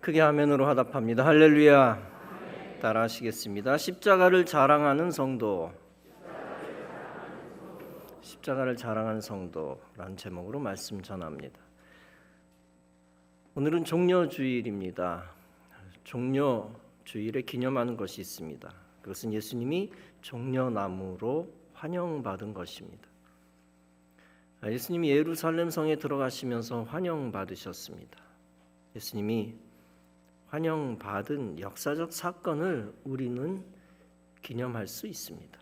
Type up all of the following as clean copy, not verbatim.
크게 아멘으로 화답합니다. 할렐루야. 따라 하시겠습니다. 십자가를 자랑하는 성도. 십자가를 자랑하는 성도라는 제목으로 말씀 전합니다. 오늘은 종려주일입니다. 종려주일에 기념하는 것이 있습니다. 그것은 예수님이 종려나무로 환영받은 것입니다. 예수님이 예루살렘 성에 들어가시면서 환영받으셨습니다. 예수님이 환영받은 역사적 사건을 우리는 기념할 수 있습니다.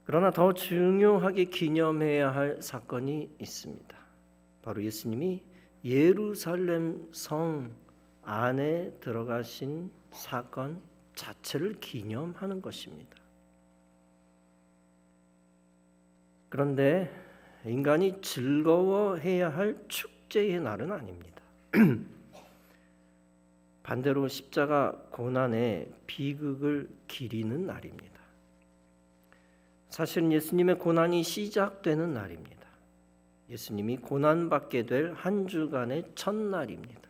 그러나 더 중요하게 기념해야 할 사건이 있습니다. 바로 예수님이 예루살렘 성 안에 들어가신 사건 자체를 기념하는 것입니다. 그런데 인간이 즐거워해야 할 축제의 날은 아닙니다. 반대로 십자가 고난의 비극을 기리는 날입니다. 사실은 예수님의 고난이 시작되는 날입니다. 예수님이 고난받게 될 한 주간의 첫날입니다.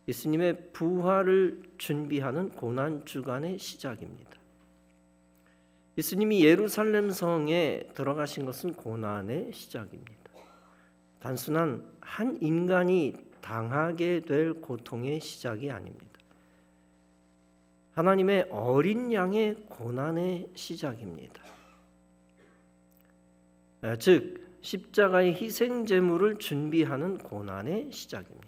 예수님의 부활을 준비하는 고난 주간의 시작입니다. 예수님이 예루살렘 성에 들어가신 것은 고난의 시작입니다. 단순한 한 인간이 당하게 될 고통의 시작이 아닙니다. 하나님의 어린 양의 고난의 시작입니다. 즉 십자가의 희생 제물을 준비하는 고난의 시작입니다.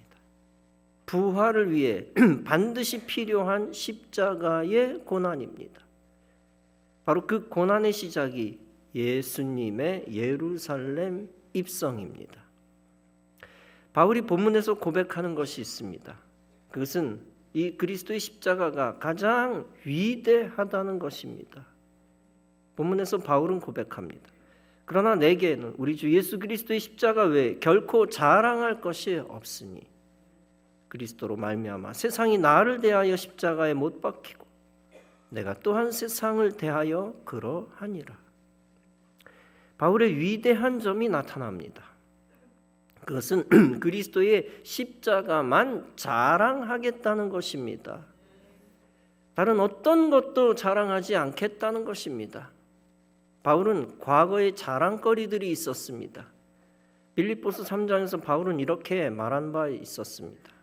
부활을 위해 반드시 필요한 십자가의 고난입니다. 바로 그 고난의 시작이 예수님의 예루살렘 입성입니다. 바울이 본문에서 고백하는 것이 있습니다. 그것은 이 그리스도의 십자가가 가장 위대하다는 것입니다. 본문에서 바울은 고백합니다. 그러나 내게는 우리 주 예수 그리스도의 십자가 외에 결코 자랑할 것이 없으니 그리스도로 말미암아 세상이 나를 대하여 십자가에 못 박히고 내가 또한 세상을 대하여 그러하니라. 바울의 위대한 점이 나타납니다. 그것은 그리스도의 십자가만 자랑하겠다는 것입니다. 다른 어떤 것도 자랑하지 않겠다는 것입니다. 바울은 과거에 자랑거리들이 있었습니다. 빌립보서 3장에서 바울은 이렇게 말한 바 있었습니다.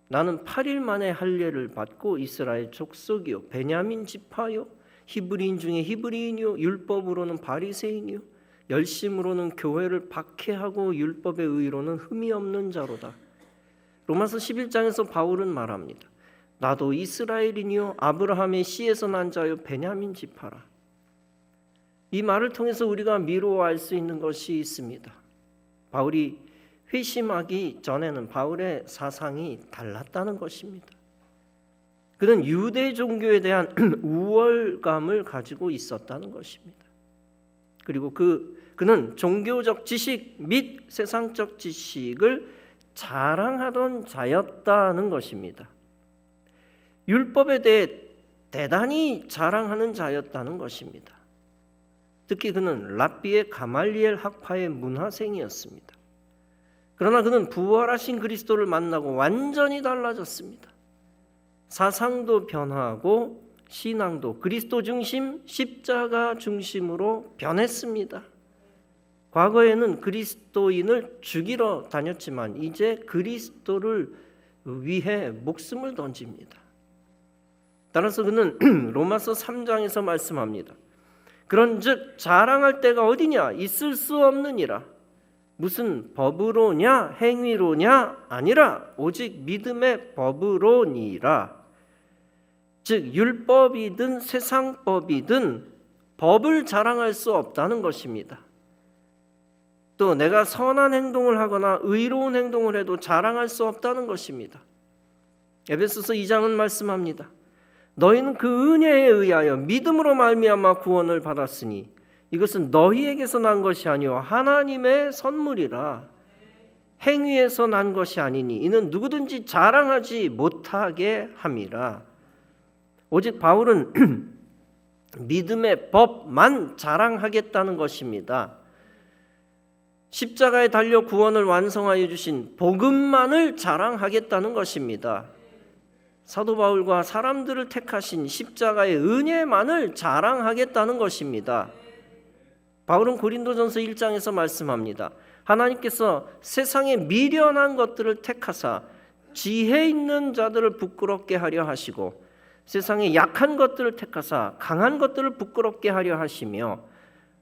나는 8일 만에 할례를 받고 이스라엘 족속이요 베냐민 지파요 히브리인 중에 히브리인이요 율법으로는 바리새인이요 열심으로는 교회를 박해하고 율법의 의로는 흠이 없는 자로다. 로마서 11장에서 바울은 말합니다. 나도 이스라엘인이요 아브라함의 씨에서 난 자요 베냐민 지파라. 이 말을 통해서 우리가 미루어 알 수 있는 것이 있습니다. 바울이 회심하기 전에는 바울의 사상이 달랐다는 것입니다. 그는 유대 종교에 대한 우월감을 가지고 있었다는 것입니다. 그리고 그는 종교적 지식 및 세상적 지식을 자랑하던 자였다는 것입니다. 율법에 대해 대단히 자랑하는 자였다는 것입니다. 특히 그는 랍비의 가말리엘 학파의 문화생이었습니다. 그러나 그는 부활하신 그리스도를 만나고 완전히 달라졌습니다. 사상도 변화하고 신앙도 그리스도 중심, 십자가 중심으로 변했습니다. 과거에는 그리스도인을 죽이러 다녔지만 이제 그리스도를 위해 목숨을 던집니다. 따라서 그는 로마서 3장에서 말씀합니다. 그런즉 자랑할 때가 어디냐? 있을 수 없느니라. 무슨 법으로냐? 행위로냐? 아니라 오직 믿음의 법으로니라. 즉 율법이든 세상법이든 법을 자랑할 수 없다는 것입니다. 또 내가 선한 행동을 하거나 의로운 행동을 해도 자랑할 수 없다는 것입니다. 에베소서 2장은 말씀합니다. 너희는 그 은혜에 의하여 믿음으로 말미암아 구원을 받았으니 이것은 너희에게서 난 것이 아니요 하나님의 선물이라. 행위에서 난 것이 아니니 이는 누구든지 자랑하지 못하게 함이라. 오직 바울은 믿음의 법만 자랑하겠다는 것입니다. 십자가에 달려 구원을 완성하여 주신 복음만을 자랑하겠다는 것입니다. 사도 바울과 사람들을 택하신 십자가의 은혜만을 자랑하겠다는 것입니다. 바울은 고린도전서 1장에서 말씀합니다. 하나님께서 세상의 미련한 것들을 택하사 지혜 있는 자들을 부끄럽게 하려 하시고 세상의 약한 것들을 택하사 강한 것들을 부끄럽게 하려 하시며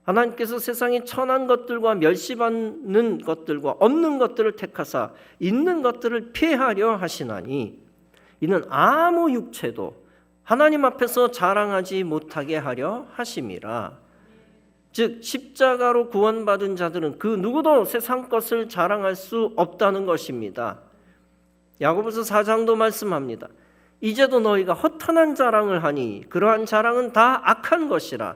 하나님께서 세상의 천한 것들과 멸시받는 것들과 없는 것들을 택하사 있는 것들을 피하려 하시나니 이는 아무 육체도 하나님 앞에서 자랑하지 못하게 하려 하심이라. 즉 십자가로 구원받은 자들은 그 누구도 세상 것을 자랑할 수 없다는 것입니다. 야고보서 4장도 말씀합니다. 이제도 너희가 허탄한 자랑을 하니 그러한 자랑은 다 악한 것이라.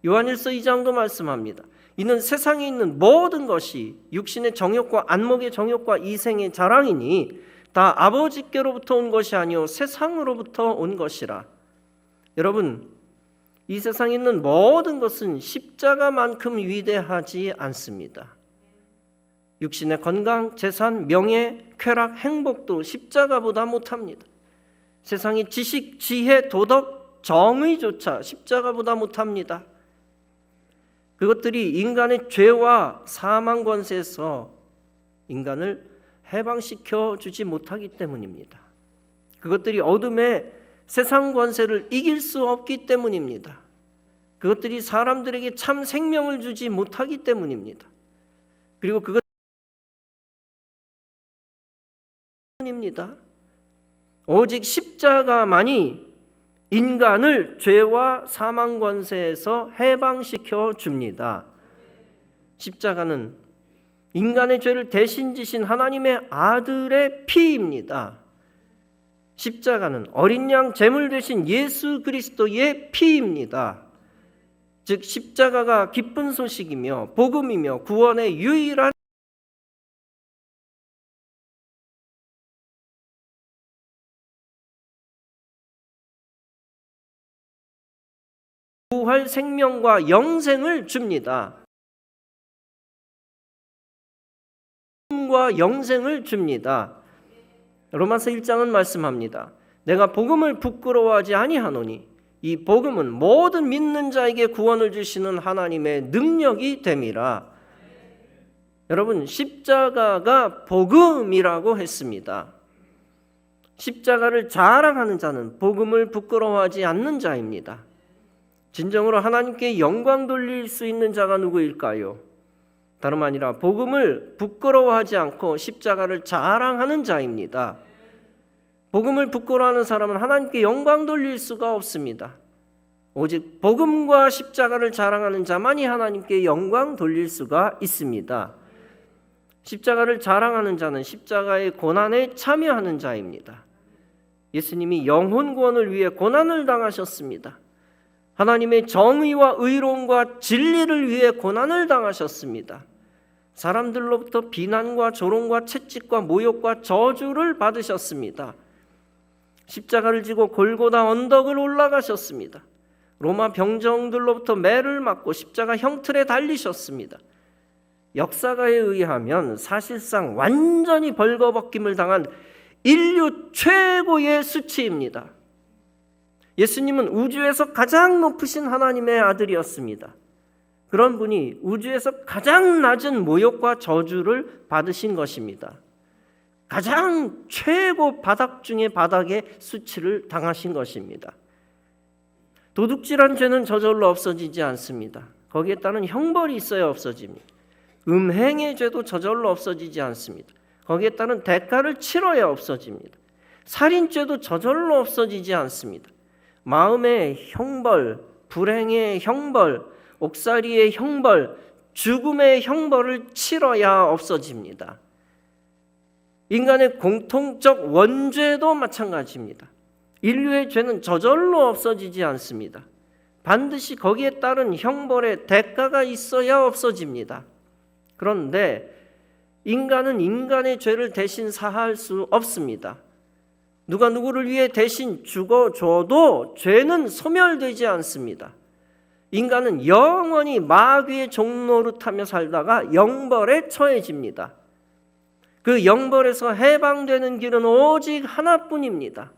요한일서 2장도 말씀합니다. 이는 세상에 있는 모든 것이 육신의 정욕과 안목의 정욕과 이생의 자랑이니 다 아버지께로부터 온 것이 아니요 세상으로부터 온 것이라. 여러분, 이 세상에 있는 모든 것은 십자가만큼 위대하지 않습니다. 육신의 건강, 재산, 명예, 쾌락, 행복도 십자가보다 못합니다. 세상의 지식, 지혜, 도덕, 정의조차 십자가보다 못합니다. 그것들이 인간의 죄와 사망 권세에서 인간을 해방시켜 주지 못하기 때문입니다. 그것들이 어둠의 세상 권세를 이길 수 없기 때문입니다. 그것들이 사람들에게 참 생명을 주지 못하기 때문입니다. 그리고 그것 때문입니다. 오직 십자가만이 인간을 죄와 사망 권세에서 해방시켜 줍니다. 십자가는 인간의 죄를 대신 지신 하나님의 아들의 피입니다. 십자가는 어린 양 제물 되신 예수 그리스도의 피입니다. 즉 십자가가 기쁜 소식이며 복음이며 구원의 유일한 부활 생명과 영생을 줍니다. 복음과 영생을 줍니다. 로마서 1장은 말씀합니다. 내가 복음을 부끄러워하지 아니하노니 이 복음은 모든 믿는 자에게 구원을 주시는 하나님의 능력이 됨이라. 여러분, 십자가가 복음이라고 했습니다. 십자가를 자랑하는 자는 복음을 부끄러워하지 않는 자입니다. 진정으로 하나님께 영광 돌릴 수 있는 자가 누구일까요? 다름 아니라 복음을 부끄러워하지 않고 십자가를 자랑하는 자입니다. 복음을 부끄러워하는 사람은 하나님께 영광 돌릴 수가 없습니다. 오직 복음과 십자가를 자랑하는 자만이 하나님께 영광 돌릴 수가 있습니다. 십자가를 자랑하는 자는 십자가의 고난에 참여하는 자입니다. 예수님이 영혼 구원을 위해 고난을 당하셨습니다. 하나님의 정의와 의로움과 진리를 위해 고난을 당하셨습니다. 사람들로부터 비난과 조롱과 채찍과 모욕과 저주를 받으셨습니다. 십자가를 지고 골고다 언덕을 올라가셨습니다. 로마 병정들로부터 매를 맞고 십자가 형틀에 달리셨습니다. 역사가에 의하면 사실상 완전히 벌거벗김을 당한 인류 최고의 수치입니다. 예수님은 우주에서 가장 높으신 하나님의 아들이었습니다. 그런 분이 우주에서 가장 낮은 모욕과 저주를 받으신 것입니다. 가장 최고 바닥 중의 바닥의 수치를 당하신 것입니다. 도둑질한 죄는 저절로 없어지지 않습니다. 거기에 따른 형벌이 있어야 없어집니다. 음행의 죄도 저절로 없어지지 않습니다. 거기에 따른 대가를 치러야 없어집니다. 살인죄도 저절로 없어지지 않습니다. 마음의 형벌, 불행의 형벌, 옥살이의 형벌, 죽음의 형벌을 치러야 없어집니다. 인간의 공통적 원죄도 마찬가지입니다. 인류의 죄는 저절로 없어지지 않습니다. 반드시 거기에 따른 형벌의 대가가 있어야 없어집니다. 그런데 인간은 인간의 죄를 대신 사할 수 없습니다. 누가 누구를 위해 대신 죽어줘도 죄는 소멸되지 않습니다. 인간은 영원히 마귀의 종노릇하며 살다가 영벌에 처해집니다. 그 영벌에서 해방되는 길은 오직 하나뿐입니다.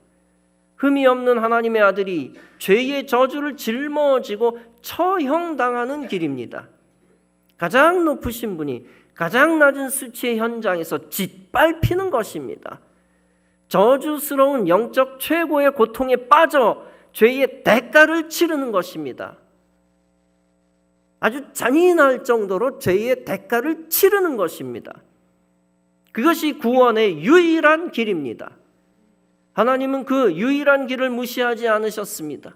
흠이 없는 하나님의 아들이 죄의 저주를 짊어지고 처형당하는 길입니다. 가장 높으신 분이 가장 낮은 수치의 현장에서 짓밟히는 것입니다. 저주스러운 영적 최고의 고통에 빠져 죄의 대가를 치르는 것입니다. 아주 잔인할 정도로 죄의 대가를 치르는 것입니다. 그것이 구원의 유일한 길입니다. 하나님은 그 유일한 길을 무시하지 않으셨습니다.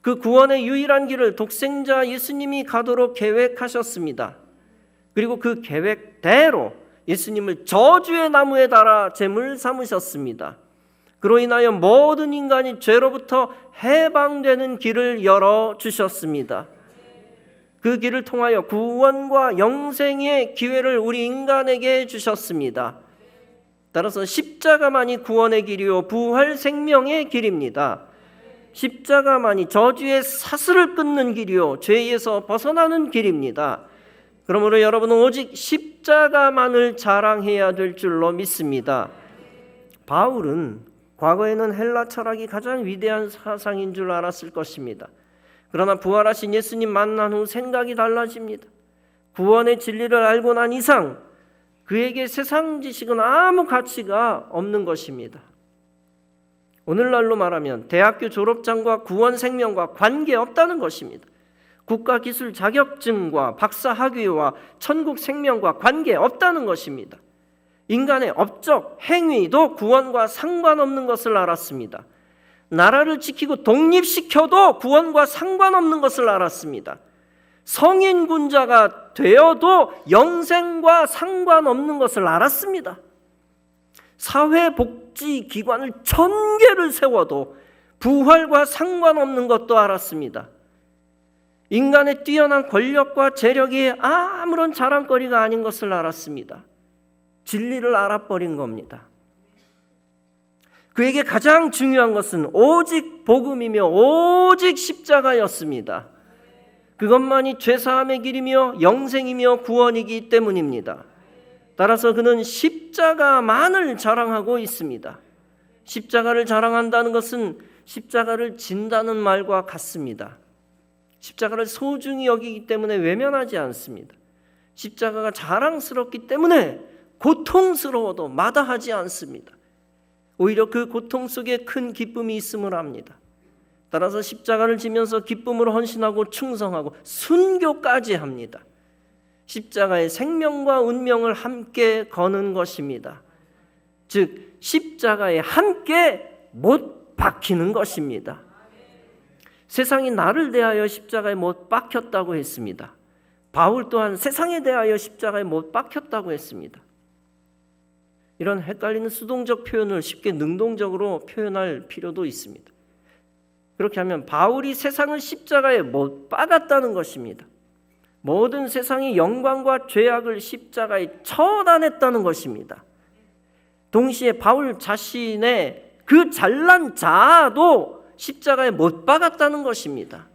그 구원의 유일한 길을 독생자 예수님이 가도록 계획하셨습니다. 그리고 그 계획대로 예수님을 저주의 나무에 달아 제물 삼으셨습니다. 그로 인하여 모든 인간이 죄로부터 해방되는 길을 열어주셨습니다. 그 길을 통하여 구원과 영생의 기회를 우리 인간에게 주셨습니다. 따라서 십자가만이 구원의 길이요 부활 생명의 길입니다. 십자가만이 저주의 사슬을 끊는 길이요 죄에서 벗어나는 길입니다. 그러므로 여러분은 오직 십자가만을 자랑해야 될 줄로 믿습니다. 바울은 과거에는 헬라 철학이 가장 위대한 사상인 줄 알았을 것입니다. 그러나 부활하신 예수님 만난 후 생각이 달라집니다. 구원의 진리를 알고 난 이상 그에게 세상 지식은 아무 가치가 없는 것입니다. 오늘날로 말하면 대학교 졸업장과 구원 생명과 관계없다는 것입니다. 국가기술 자격증과 박사학위와 천국 생명과 관계없다는 것입니다. 인간의 업적, 행위도 구원과 상관없는 것을 알았습니다. 나라를 지키고 독립시켜도 구원과 상관없는 것을 알았습니다. 성인 군자가 되어도 영생과 상관없는 것을 알았습니다. 사회복지기관을 1000개를 세워도 부활과 상관없는 것도 알았습니다. 인간의 뛰어난 권력과 재력이 아무런 자랑거리가 아닌 것을 알았습니다. 진리를 알아버린 겁니다. 그에게 가장 중요한 것은 오직 복음이며 오직 십자가였습니다. 그것만이 죄사함의 길이며 영생이며 구원이기 때문입니다. 따라서 그는 십자가만을 자랑하고 있습니다. 십자가를 자랑한다는 것은 십자가를 진다는 말과 같습니다. 십자가를 소중히 여기기 때문에 외면하지 않습니다. 십자가가 자랑스럽기 때문에 고통스러워도 마다하지 않습니다. 오히려 그 고통 속에 큰 기쁨이 있음을 압니다. 따라서 십자가를 지면서 기쁨으로 헌신하고 충성하고 순교까지 합니다. 십자가의 생명과 운명을 함께 거는 것입니다. 즉 십자가에 함께 못 박히는 것입니다. 세상이 나를 대하여 십자가에 못 박혔다고 했습니다. 바울 또한 세상에 대하여 십자가에 못 박혔다고 했습니다. 이런 헷갈리는 수동적 표현을 쉽게 능동적으로 표현할 필요도 있습니다. 그렇게 하면 바울이 세상을 십자가에 못 박았다는 것입니다. 모든 세상의 영광과 죄악을 십자가에 처단했다는 것입니다. 동시에 바울 자신의 그 잘난 자아도 십자가에 못 박았다는 것입니다.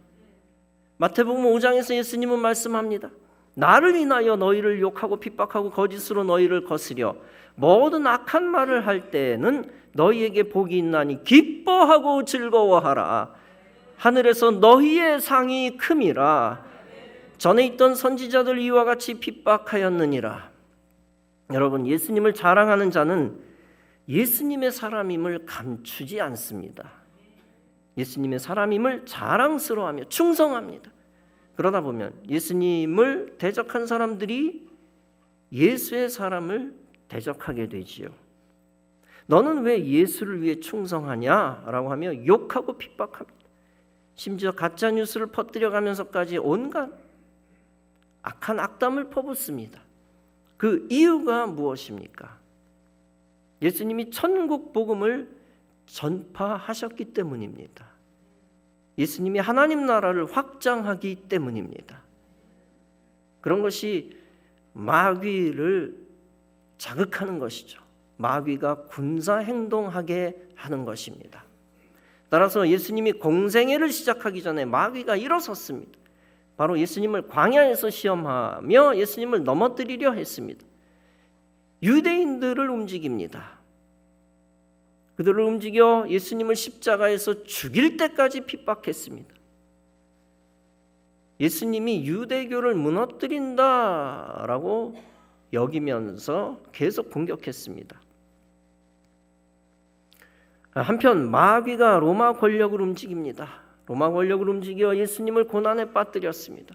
마태복음 5장에서 예수님은 말씀합니다. 나를 인하여 너희를 욕하고 핍박하고 거짓으로 너희를 거스려 모든 악한 말을 할 때에는 너희에게 복이 있나니 기뻐하고 즐거워하라. 하늘에서 너희의 상이 큼이라. 전에 있던 선지자들 이와 같이 핍박하였느니라. 여러분, 예수님을 자랑하는 자는 예수님의 사람임을 감추지 않습니다. 예수님의 사람임을 자랑스러워하며 충성합니다. 그러다 보면 예수님을 대적한 사람들이 예수의 사람을 대적하게 되지요. 너는 왜 예수를 위해 충성하냐라고 하며 욕하고 핍박합니다. 심지어 가짜 뉴스를 퍼뜨려가면서까지 온갖 악한 악담을 퍼붓습니다. 그 이유가 무엇입니까? 예수님이 천국 복음을 전파하셨기 때문입니다. 예수님이 하나님 나라를 확장하기 때문입니다. 그런 것이 마귀를 자극하는 것이죠. 마귀가 군사 행동하게 하는 것입니다. 따라서 예수님이 공생애를 시작하기 전에 마귀가 일어섰습니다. 바로 예수님을 광야에서 시험하며 예수님을 넘어뜨리려 했습니다. 유대인들을 움직입니다. 그들을 움직여 예수님을 십자가에서 죽일 때까지 핍박했습니다. 예수님이 유대교를 무너뜨린다라고 여기면서 계속 공격했습니다. 한편 마귀가 로마 권력을 움직입니다. 로마 권력을 움직여 예수님을 고난에 빠뜨렸습니다.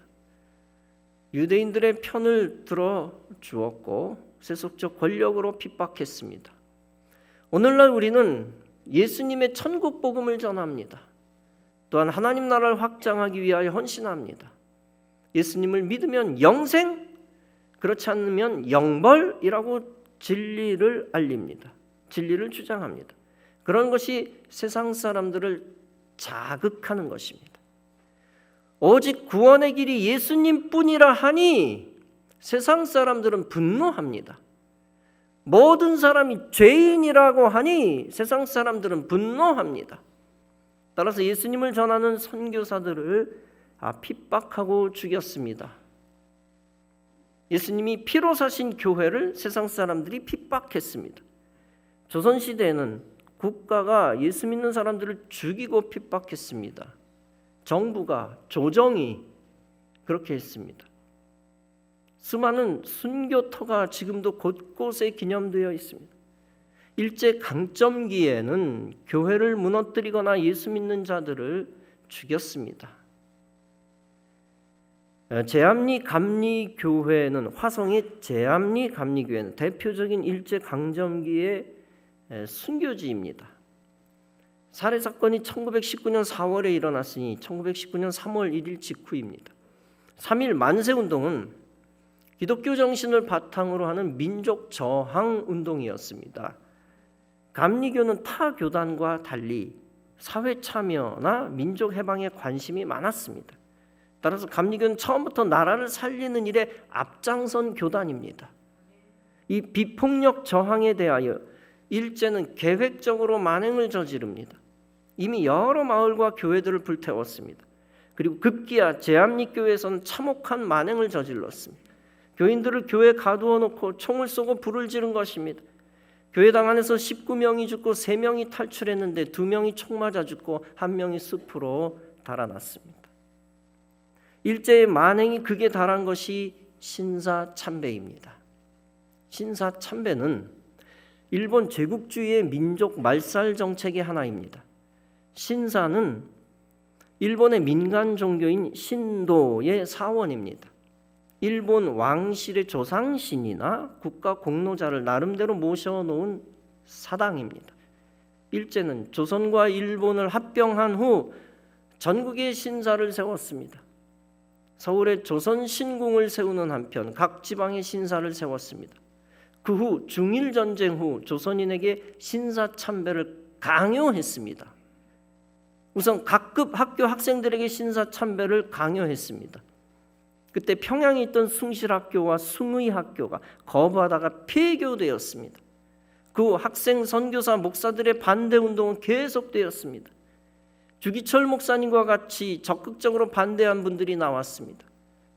유대인들의 편을 들어 주었고 세속적 권력으로 핍박했습니다. 오늘날 우리는 예수님의 천국 복음을 전합니다. 또한 하나님 나라를 확장하기 위하여 헌신합니다. 예수님을 믿으면 영생, 그렇지 않으면 영벌이라고 진리를 알립니다. 진리를 주장합니다. 그런 것이 세상 사람들을 자극하는 것입니다. 오직 구원의 길이 예수님뿐이라 하니 세상 사람들은 분노합니다. 모든 사람이 죄인이라고 하니 세상 사람들은 분노합니다. 따라서 예수님을 전하는 선교사들을 핍박하고 죽였습니다. 예수님이 피로 사신 교회를 세상 사람들이 핍박했습니다. 조선시대에는 국가가 예수 믿는 사람들을 죽이고 핍박했습니다. 정부가, 조정이 그렇게 했습니다. 수많은 순교터가 지금도 곳곳에 기념되어 있습니다. 일제 강점기에는 교회를 무너뜨리거나 예수 믿는 자들을 죽였습니다. 제암리 감리교회는 화성의 제암리 감리교회는 대표적인 일제 강점기의 순교지입니다. 살해 사건이 1919년 4월에 일어났으니 1919년 3월 1일 직후입니다. 3.1 만세운동은 기독교 정신을 바탕으로 하는 민족 저항 운동이었습니다. 감리교는 타 교단과 달리 사회 참여나 민족 해방에 관심이 많았습니다. 따라서 감리교는 처음부터 나라를 살리는 일에 앞장선 교단입니다. 이 비폭력 저항에 대하여 일제는 계획적으로 만행을 저지릅니다. 이미 여러 마을과 교회들을 불태웠습니다. 그리고 급기야 제암리교회에서는 참혹한 만행을 저질렀습니다. 교인들을 교회에 가두어 놓고 총을 쏘고 불을 지른 것입니다. 교회당 안에서 19명이 죽고 3명이 탈출했는데 2명이 총 맞아 죽고 1명이 숲으로 달아났습니다. 일제의 만행이 극에 달한 것이 신사참배입니다. 신사참배는 일본 제국주의의 민족 말살 정책의 하나입니다. 신사는 일본의 민간 종교인 신도의 사원입니다. 일본 왕실의 조상신이나 국가 공로자를 나름대로 모셔놓은 사당입니다. 일제는 조선과 일본을 합병한 후 전국에 신사를 세웠습니다. 서울에 조선신궁을 세우는 한편 각 지방에 신사를 세웠습니다. 그 후 중일전쟁 후 조선인에게 신사참배를 강요했습니다. 우선 각급 학교 학생들에게 신사참배를 강요했습니다. 그때 평양에 있던 숭실학교와 숭의학교가 거부하다가 폐교되었습니다. 그 후 학생 선교사 목사들의 반대운동은 계속되었습니다. 주기철 목사님과 같이 적극적으로 반대한 분들이 나왔습니다.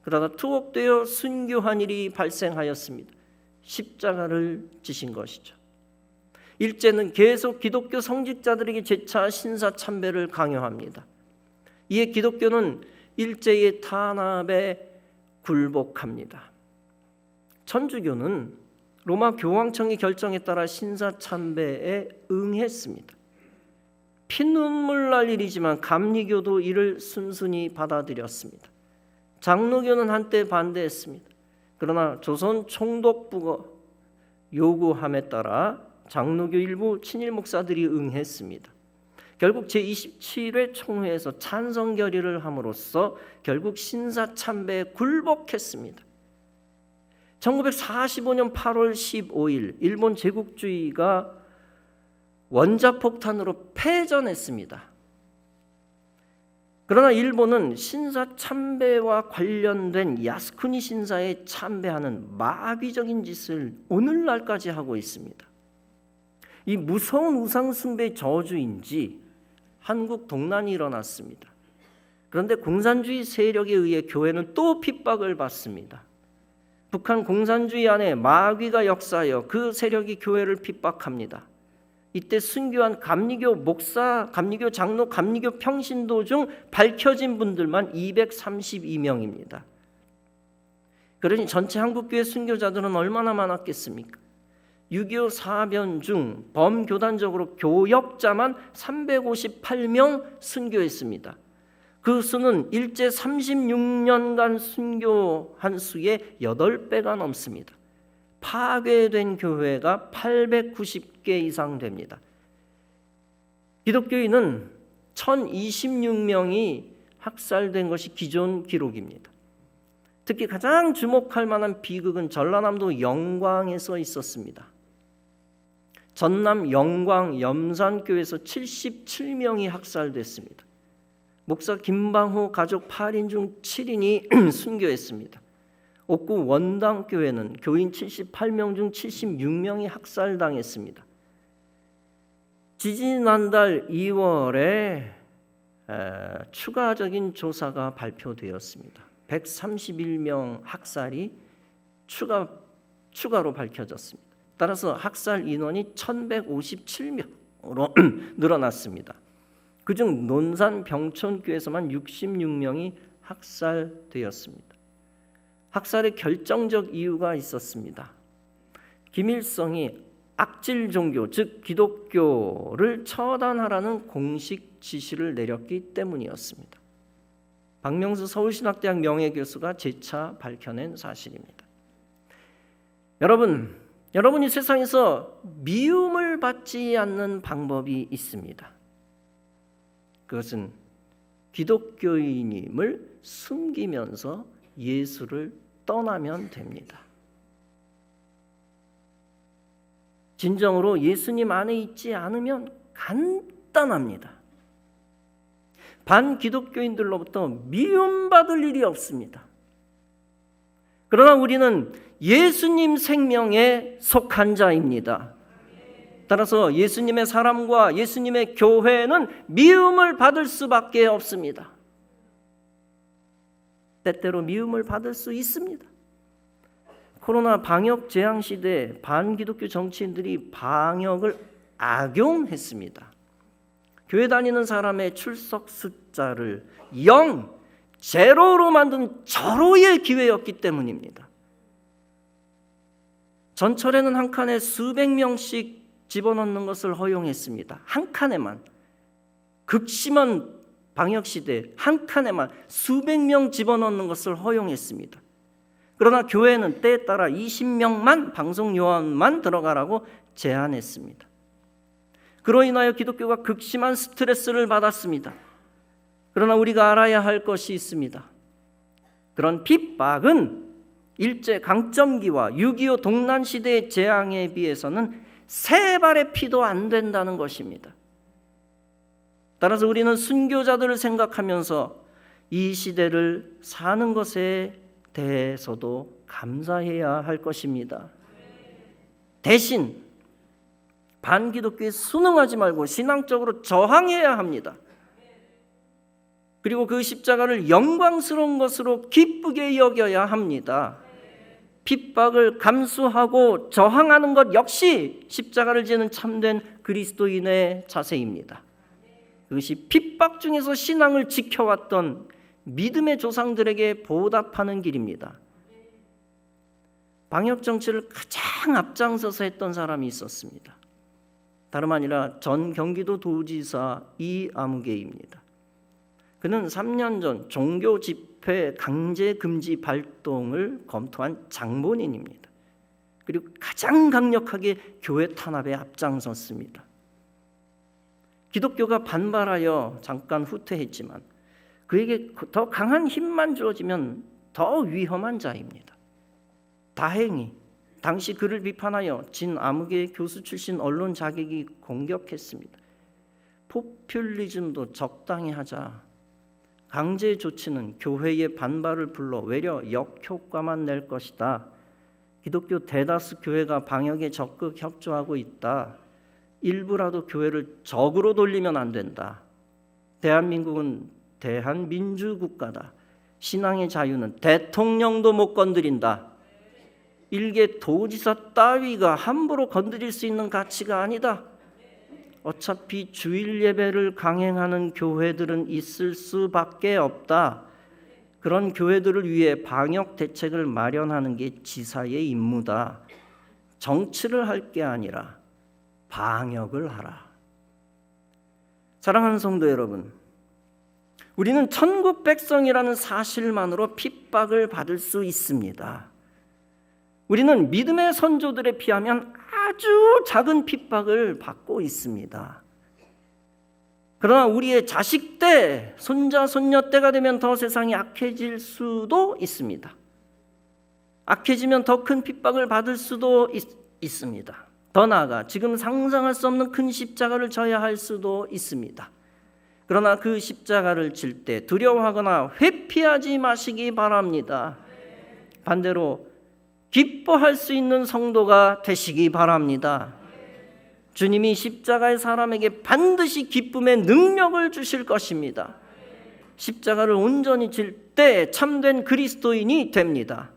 그러다 투옥되어 순교한 일이 발생하였습니다. 십자가를 지신 것이죠. 일제는 계속 기독교 성직자들에게 재차 신사참배를 강요합니다. 이에 기독교는 일제의 탄압에 굴복합니다. 천주교는 로마 교황청의 결정에 따라 신사참배에 응했습니다. 피눈물 날 일이지만 감리교도 이를 순순히 받아들였습니다. 장로교는 한때 반대했습니다. 그러나 조선 총독부가 요구함에 따라 장로교 일부 친일 목사들이 응했습니다. 결국 제27회 총회에서 찬성 결의를 함으로써 결국 신사참배에 굴복했습니다. 1945년 8월 15일 일본 제국주의가 원자폭탄으로 패전했습니다. 그러나 일본은 신사참배와 관련된 야스쿠니 신사에 참배하는 마귀적인 짓을 오늘날까지 하고 있습니다. 이 무서운 우상숭배 저주인지 한국 동란이 일어났습니다. 그런데 공산주의 세력에 의해 교회는 또 핍박을 받습니다. 북한 공산주의 안에 마귀가 역사하여 그 세력이 교회를 핍박합니다. 이때 순교한 감리교 목사, 감리교 장로, 감리교 평신도 중 밝혀진 분들만 232명입니다. 그러니 전체 한국교회 순교자들은 얼마나 많았겠습니까? 6.25 사변 중 범교단적으로 교역자만 358명 순교했습니다. 그 수는 일제 36년간 순교한 수의 8배가 넘습니다. 파괴된 교회가 890개 이상 됩니다. 기독교인은 1026명이 학살된 것이 기존 기록입니다. 특히 가장 주목할 만한 비극은 전라남도 영광에서 있었습니다. 전남 영광 염산교에서 77명이 학살됐습니다. 목사 김방호 가족 8인 중 7인이 순교했습니다. 옥구 원당교회는 교인 78명 중 76명이 학살당했습니다. 지지난달 2월에 추가적인 조사가 발표되었습니다. 131명 학살이 추가로 밝혀졌습니다. 따라서 학살 인원이 1157명으로 늘어났습니다. 그중 논산 병천교에서만 66명이 학살되었습니다. 학살의 결정적 이유가 있었습니다. 김일성이 악질 종교, 즉 기독교를 처단하라는 공식 지시를 내렸기 때문이었습니다. 박명수 서울신학대학 명예교수가 재차 밝혀낸 사실입니다. 여러분이 세상에서 미움을 받지 않는 방법이 있습니다. 그것은 기독교인임을 숨기면서 예수를 떠나면 됩니다. 진정으로 예수님 안에 있지 않으면 간단합니다. 반기독교인들로부터 미움받을 일이 없습니다. 그러나 우리는 예수님 생명에 속한 자입니다. 따라서 예수님의 사람과 예수님의 교회는 미움을 받을 수밖에 없습니다. 때때로 미움을 받을 수 있습니다. 코로나 방역 재앙 시대에 반기독교 정치인들이 방역을 악용했습니다. 교회 다니는 사람의 출석 숫자를 0로 만든 절호의 기회였기 때문입니다. 전철에는 한 칸에 수백 명씩 집어넣는 것을 허용했습니다. 한 칸에만. 극심한 방역 시대에 한 칸에만 수백 명 집어넣는 것을 허용했습니다. 그러나 교회는 때에 따라 20명만 방송 요원만 들어가라고 제한했습니다. 그로 인하여 기독교가 극심한 스트레스를 받았습니다. 그러나 우리가 알아야 할 것이 있습니다. 그런 핍박은 일제 강점기와 6.25 동란 시대의 재앙에 비해서는 세 발의 피도 안 된다는 것입니다. 따라서 우리는 순교자들을 생각하면서 이 시대를 사는 것에 대해서도 감사해야 할 것입니다. 대신 반기독교에 순응하지 말고 신앙적으로 저항해야 합니다. 그리고 그 십자가를 영광스러운 것으로 기쁘게 여겨야 합니다. 핍박을 감수하고 저항하는 것 역시 십자가를 지는 참된 그리스도인의 자세입니다. 그것이 핍박 중에서 신앙을 지켜왔던 믿음의 조상들에게 보답하는 길입니다. 방역 정치를 가장 앞장서서 했던 사람이 있었습니다. 다름 아니라 전 경기도 도지사 이아무개입니다. 그는 3년 전 종교 집회 강제 금지 발동을 검토한 장본인입니다. 그리고 가장 강력하게 교회 탄압에 앞장섰습니다. 기독교가 반발하여 잠깐 후퇴했지만 그에게 더 강한 힘만 주어지면 더 위험한 자입니다. 다행히 당시 그를 비판하여 진아무개 교수 출신 언론 자객이 공격했습니다. 포퓰리즘도 적당히 하자. 강제 조치는 교회의 반발을 불러 외려 역효과만 낼 것이다. 기독교 대다수 교회가 방역에 적극 협조하고 있다. 일부라도 교회를 적으로 돌리면 안 된다. 대한민국은 대한민주국가다. 신앙의 자유는 대통령도 못 건드린다. 일개 도지사 따위가 함부로 건드릴 수 있는 가치가 아니다. 어차피 주일 예배를 강행하는 교회들은 있을 수밖에 없다. 그런 교회들을 위해 방역 대책을 마련하는 게 지사의 임무다. 정치를 할 게 아니라 방역을 하라. 사랑하는 성도 여러분, 우리는 천국 백성이라는 사실만으로 핍박을 받을 수 있습니다. 우리는 믿음의 선조들에 비하면 아주 작은 핍박을 받고 있습니다. 그러나 우리의 자식 때, 손자, 손녀 때가 되면 더 세상이 악해질 수도 있습니다. 악해지면 더 큰 핍박을 받을 수도 있습니다. 더 나아가 지금 상상할 수 없는 큰 십자가를 져야 할 수도 있습니다. 그러나 그 십자가를 질 때 두려워하거나 회피하지 마시기 바랍니다. 반대로 기뻐할 수 있는 성도가 되시기 바랍니다. 주님이 십자가의 사람에게 반드시 기쁨의 능력을 주실 것입니다. 십자가를 온전히 질 때 참된 그리스도인이 됩니다.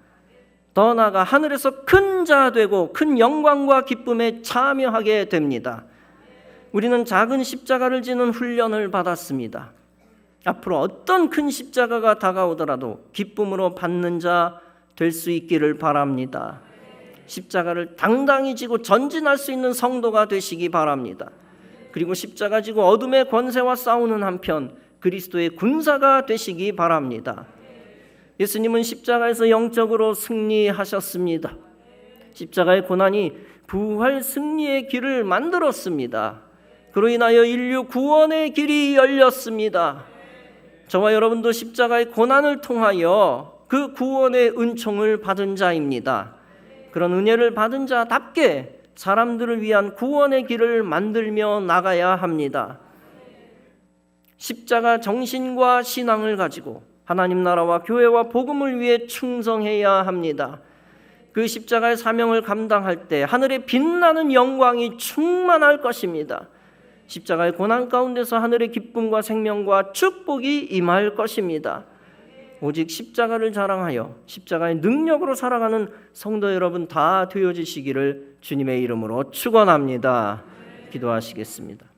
더 나아가 하늘에서 큰 자 되고 큰 영광과 기쁨에 참여하게 됩니다. 우리는 작은 십자가를 지는 훈련을 받았습니다. 앞으로 어떤 큰 십자가가 다가오더라도 기쁨으로 받는 자 될 수 있기를 바랍니다. 십자가를 당당히 지고 전진할 수 있는 성도가 되시기 바랍니다. 그리고 십자가 지고 어둠의 권세와 싸우는 한편 그리스도의 군사가 되시기 바랍니다. 예수님은 십자가에서 영적으로 승리하셨습니다. 십자가의 고난이 부활 승리의 길을 만들었습니다. 그로 인하여 인류 구원의 길이 열렸습니다. 저와 여러분도 십자가의 고난을 통하여 그 구원의 은총을 받은 자입니다. 그런 은혜를 받은 자답게 사람들을 위한 구원의 길을 만들며 나가야 합니다. 십자가 정신과 신앙을 가지고 하나님 나라와 교회와 복음을 위해 충성해야 합니다. 그 십자가의 사명을 감당할 때 하늘의 빛나는 영광이 충만할 것입니다. 십자가의 고난 가운데서 하늘의 기쁨과 생명과 축복이 임할 것입니다. 오직 십자가를 자랑하여 십자가의 능력으로 살아가는 성도 여러분 다 되어지시기를 주님의 이름으로 축원합니다. 기도하시겠습니다.